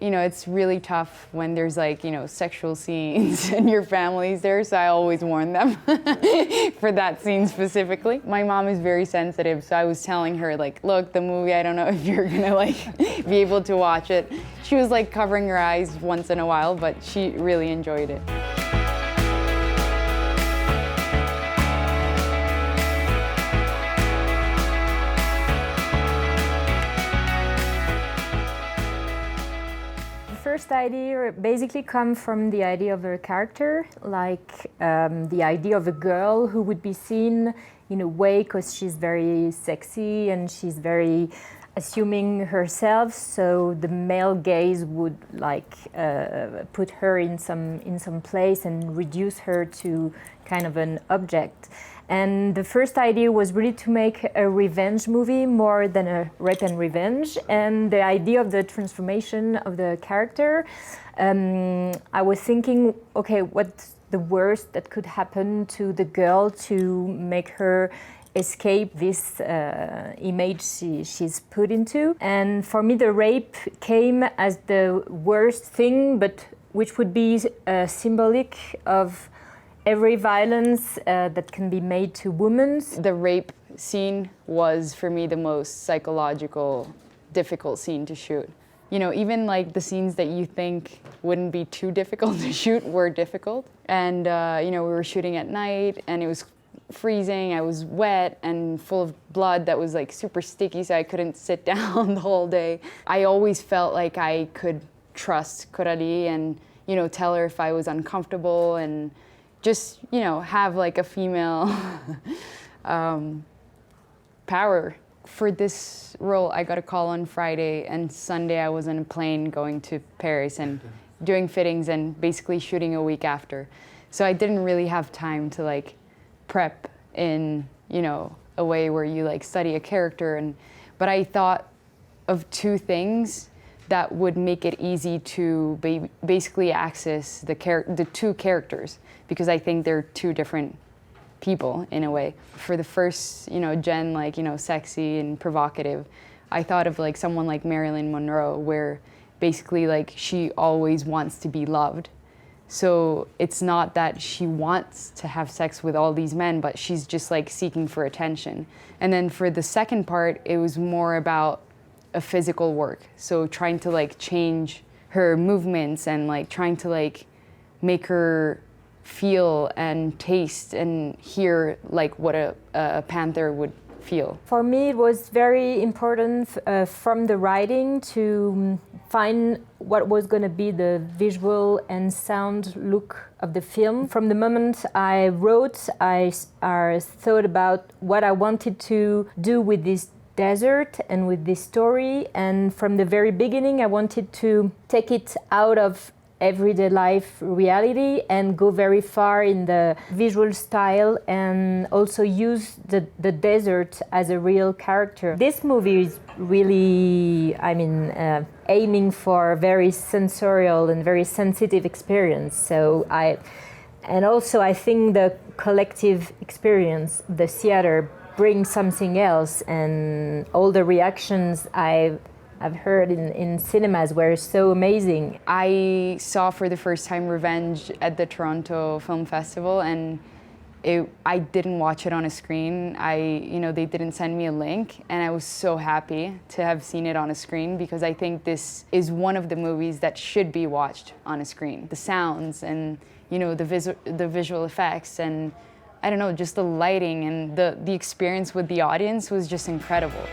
You know, it's really tough when there's like, sexual scenes and your family's there, so I always warn them for that scene specifically. My mom is very sensitive, so I was telling her like, look, the movie, I don't know if you're gonna like be able to watch it. She was like covering her eyes once in a while, but she really enjoyed it. First idea basically come from the idea of a character, like the idea of a girl who would be seen in a way because she's very sexy and she's very assuming herself, so the male gaze would like put her in some place and reduce her to kind of an object. And the first idea was really to make a revenge movie more than a rape and revenge. And the idea of the transformation of the character, I was thinking, okay, what's the worst that could happen to the girl to make her escape this image she's put into? And for me, the rape came as the worst thing, but which would be symbolic of every violence that can be made to women. The rape scene was, for me, the most psychological, difficult scene to shoot. You know, even like the scenes that you think wouldn't be too difficult to shoot were difficult. And, we were shooting at night and it was freezing, I was wet and full of blood that was like super sticky, so I couldn't sit down the whole day. I always felt like I could trust Coralie and, tell her if I was uncomfortable and just, have like a female power. For this role, I got a call on Friday, and Sunday I was on a plane going to Paris and doing fittings and basically shooting a week after. So I didn't really have time to like prep in, a way where you like study a character. But I thought of two things that would make it easy to basically access the two characters, because I think they're two different people in a way. For the first, Jen, like, sexy and provocative, I thought of like someone like Marilyn Monroe, where basically like she always wants to be loved. So it's not that she wants to have sex with all these men, but she's just like seeking for attention. And then for the second part, it was more about a physical work. So trying to like change her movements and like trying to like make her feel and taste and hear like what a panther would feel. For me, it was very important from the writing to find what was going to be the visual and sound look of the film. From the moment I wrote, I thought about what I wanted to do with this desert and with this story, and from the very beginning I wanted to take it out of everyday life reality and go very far in the visual style and also use the desert as a real character. This movie is really, aiming for a very sensorial and very sensitive experience. So I think the collective experience, the theater, brings something else, and all the reactions I've heard in cinemas were so amazing. I saw for the first time Revenge at the Toronto Film Festival, and I didn't watch it on a screen. They didn't send me a link, and I was so happy to have seen it on a screen, because I think this is one of the movies that should be watched on a screen. The sounds and the visual effects and I don't know, just the lighting and the experience with the audience was just incredible.